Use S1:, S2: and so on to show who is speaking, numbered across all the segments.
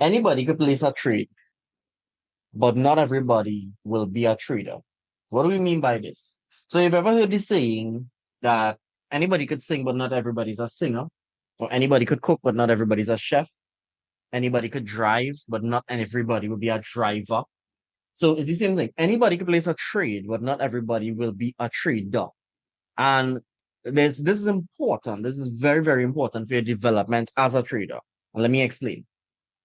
S1: Anybody could place a trade, but not everybody will be a trader. What do we mean by this? So you've ever heard this saying that anybody could sing, but not everybody's a singer, or anybody could cook, but not everybody's a chef. Anybody could drive, but not everybody will be a driver. So it's the same thing. Anybody could place a trade, but not everybody will be a trader. And this is important. This is very, very important for your development as a trader. And let me explain.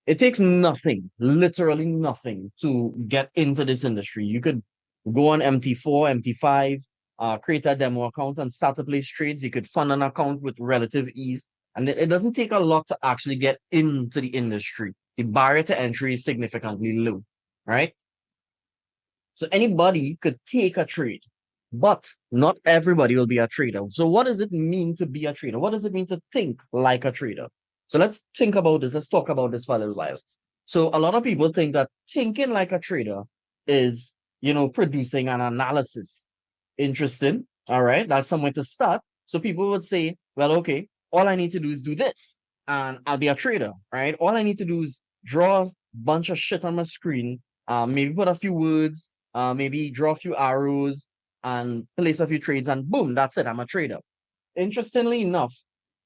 S1: It takes nothing, literally nothing, to get into this industry. You could go on MT4, MT5, create a demo account and start to place trades. You could fund an account with relative ease. And it doesn't take a lot to actually get into the industry. The barrier to entry is significantly low, right? So anybody could take a trade, but not everybody will be a trader. So what does it mean to be a trader? What does it mean to think like a trader? So let's think about this. Let's talk about this for a little while. So a lot of people think that thinking like a trader is, producing an analysis. Interesting. All right. That's somewhere to start. So people would say, well, okay, all I need to do is do this and I'll be a trader, right? All I need to do is draw a bunch of shit on my screen, maybe put a few words, maybe draw a few arrows and place a few trades and boom, that's it. I'm a trader. Interestingly enough,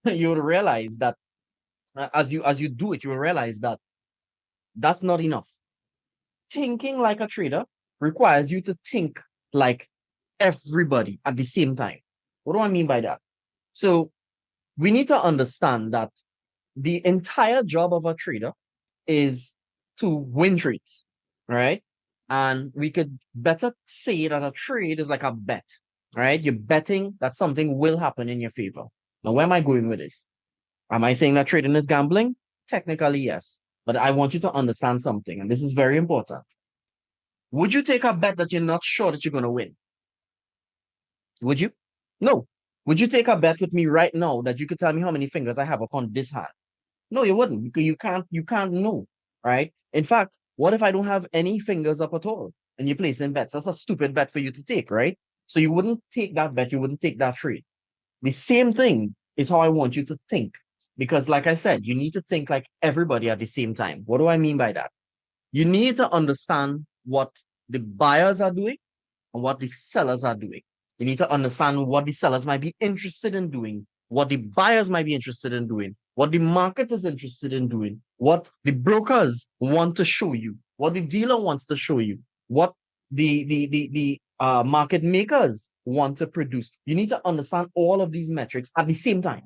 S1: you would realize that as you do it, you will realize that that's not enough. Thinking like a trader requires you to think like everybody at the same time. What do I mean by that? So we need to understand that the entire job of a trader is to win trades, right? And we could better say that a trade is like a bet, right? You're betting that something will happen in your favor. Now, where am I going with this? Am I saying that trading is gambling? Technically, yes. But I want you to understand something, and this is very important. Would you take a bet that you're not sure that you're going to win? Would you? No. Would you take a bet with me right now that you could tell me how many fingers I have upon this hand? No, you wouldn't because you can't know, right? In fact, what if I don't have any fingers up at all and you're placing bets? That's a stupid bet for you to take, right? So you wouldn't take that bet, you wouldn't take that trade. The same thing is how I want you to think. Because, like I said, you need to think like everybody at the same time. What do I mean by that? You need to understand what the buyers are doing and what the sellers are doing. You need to understand what the sellers might be interested in doing, what the buyers might be interested in doing, what the market is interested in doing, what the brokers want to show you, what the dealer wants to show you, what the market makers want to produce. You need to understand all of these metrics at the same time,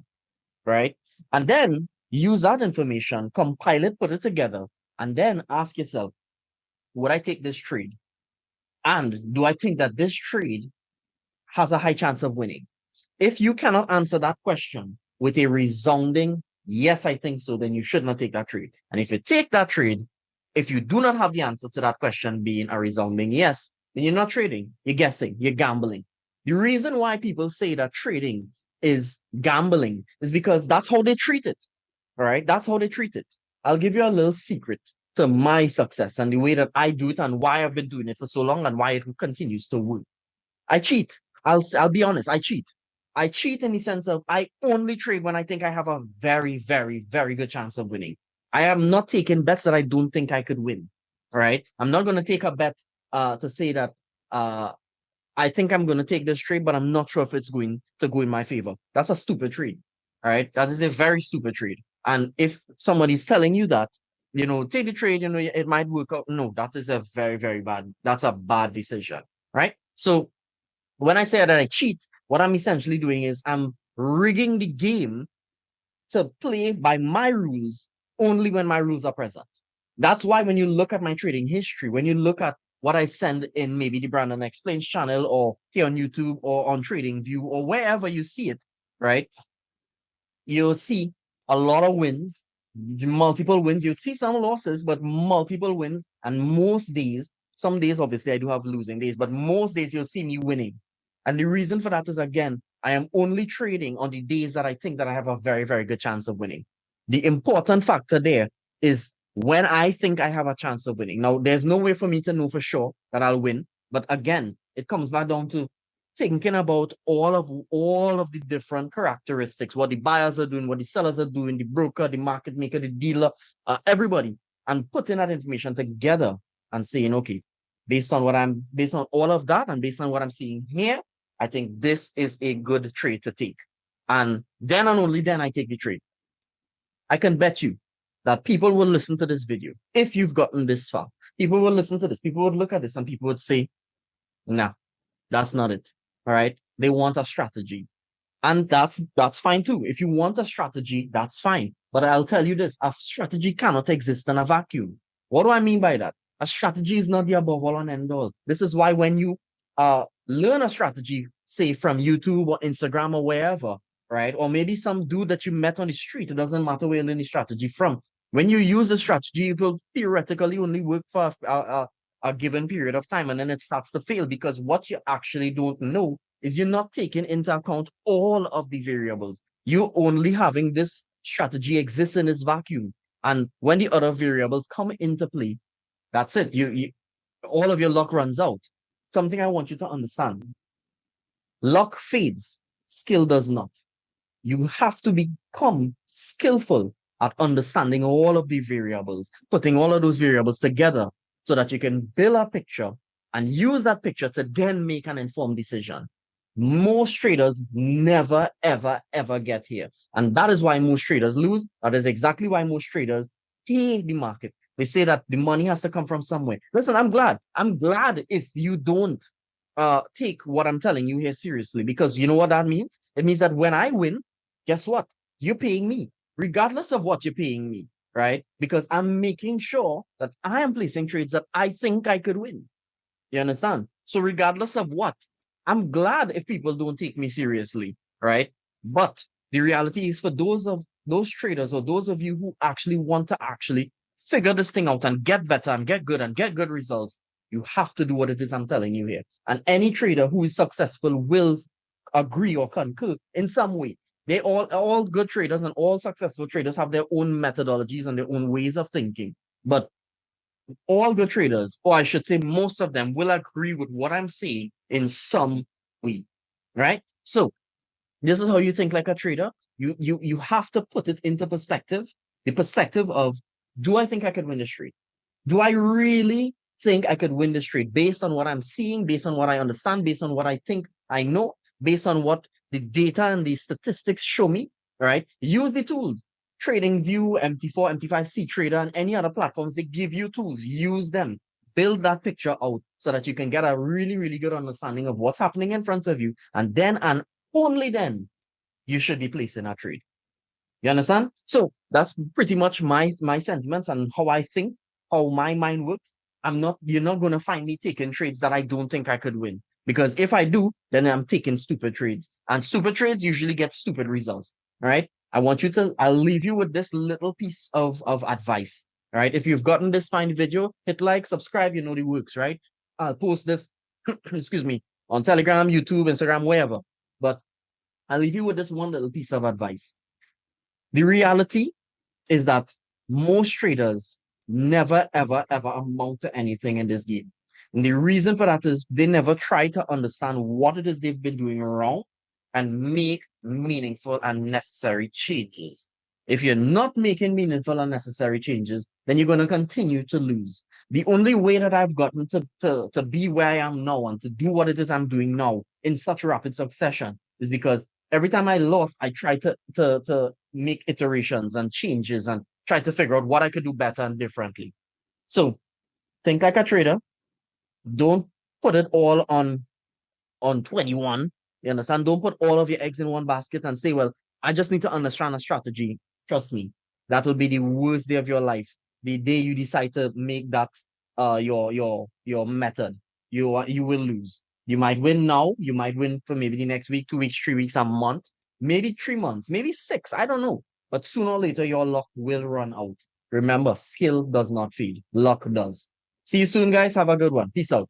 S1: right? And then use that information, compile it, put it together, and then ask yourself, would I take this trade? And do I think that this trade has a high chance of winning? If you cannot answer that question with a resounding, yes, I think so, then you should not take that trade. And if you take that trade, if you do not have the answer to that question being a resounding yes, then you're not trading, you're guessing, you're gambling. The reason why people say that trading is gambling is because that's how they treat it. All right, that's how they treat it. I'll give you a little secret to my success and the way that I do it and why I've been doing it for so long and why it continues to work. I cheat. I'll be honest. I cheat. I cheat in the sense of I only trade when I think I have a very, very, very good chance of winning. I am not taking bets that I don't think I could win. All right. I'm not going to take a bet to say that I think I'm going to take this trade, but I'm not sure if it's going to go in my favor. That's a stupid trade. All right. That is a very stupid trade. And if somebody's telling you that, take the trade, it might work out. No, that is a very, very bad. That's a bad decision. Right. So when I say that I cheat, what I'm essentially doing is I'm rigging the game to play by my rules only when my rules are present. That's why when you look at my trading history, when you look at what I send in maybe the Brandon Explains channel or here on YouTube or on TradingView or wherever you see it, right? You'll see a lot of wins, multiple wins. You'll see some losses, but multiple wins. And most days, some days, obviously, I do have losing days, but most days you'll see me winning. And the reason for that is, again, I am only trading on the days that I think that I have a very, very good chance of winning. The important factor there is when I think I have a chance of winning. Now, there's no way for me to know for sure that I'll win. But again, it comes back down to thinking about all of the different characteristics, what the buyers are doing, what the sellers are doing, the broker, the market maker, the dealer, everybody. and putting that information together and saying, okay, based on all of that and based on what I'm seeing here, I think this is a good trade to take. And then and only then I take the trade. I can bet you that people will listen to this video. If you've gotten this far, people will listen to this. People would look at this and people would say, nah, that's not it. All right. They want a strategy. And that's fine too. If you want a strategy, that's fine. But I'll tell you this, a strategy cannot exist in a vacuum. What do I mean by that? A strategy is not the above all and end all. This is why when you learn a strategy, say from YouTube or Instagram or wherever, right? Or maybe some dude that you met on the street, it doesn't matter where you learn the strategy from. When you use the strategy, it will theoretically only work for a given period of time, and then it starts to fail because what you actually don't know is you're not taking into account all of the variables. You're only having this strategy exist in this vacuum. And when the other variables come into play, that's it. You all of your luck runs out. Something I want you to understand. Luck fades, skill does not. You have to become skillful at understanding all of the variables, putting all of those variables together so that you can build a picture and use that picture to then make an informed decision. Most traders never, ever, ever get here. And that is why most traders lose. That is exactly why most traders hate the market. They say that the money has to come from somewhere. Listen, I'm glad. I'm glad if you don't take what I'm telling you here seriously, because you know what that means? It means that when I win, guess what? You're paying me, regardless of what you're paying me, right? Because I'm making sure that I am placing trades that I think I could win. You understand? So regardless of what, I'm glad if people don't take me seriously, right? But the reality is for those traders or those of you who actually want to actually figure this thing out and get better and get good results, you have to do what it is I'm telling you here. And any trader who is successful will agree or concur in some way. They all good traders and all successful traders have their own methodologies and their own ways of thinking. But all good traders, or I should say most of them, will agree with what I'm saying in some way, right? So this is how you think like a trader. You have to put it into perspective, the perspective of, do I think I could win this trade? Do I really think I could win this trade based on what I'm seeing, based on what I understand, based on what I think I know, based on what the data and the statistics show me, right? Use the tools. TradingView, MT4, MT5, CTrader, and any other platforms, they give you tools. Use them. Build that picture out so that you can get a really, really good understanding of what's happening in front of you. And then and only then you should be placing a trade. You understand? So that's pretty much my sentiments and how I think, how my mind works. You're not going to find me taking trades that I don't think I could win. Because if I do, then I'm taking stupid trades. And stupid trades usually get stupid results. All right. I'll leave you with this little piece of advice. All right. If you've gotten this fine video, hit like, subscribe, you know the works, right? I'll post this, excuse me, on Telegram, YouTube, Instagram, wherever. But I'll leave you with this one little piece of advice. The reality is that most traders never, ever, ever amount to anything in this game. And the reason for that is they never try to understand what it is they've been doing wrong and make meaningful and necessary changes. If you're not making meaningful and necessary changes, then you're going to continue to lose. The only way that I've gotten to be where I am now and to do what it is I'm doing now in such rapid succession is because every time I lost, I tried to make iterations and changes and try to figure out what I could do better and differently. So think like a trader. Don't put it all on 21. You understand? Don't put all of your eggs in one basket and say, well, I just need to understand a strategy. Trust me, that will be the worst day of your life. The day you decide to make that your method, you will lose. You might win now, you might win for maybe the next week, 2 weeks, 3 weeks, a month, maybe 3 months, maybe 6, I don't know. But sooner or later, your luck will run out. Remember, skill does not feed, luck does. See you soon, guys. Have a good one. Peace out.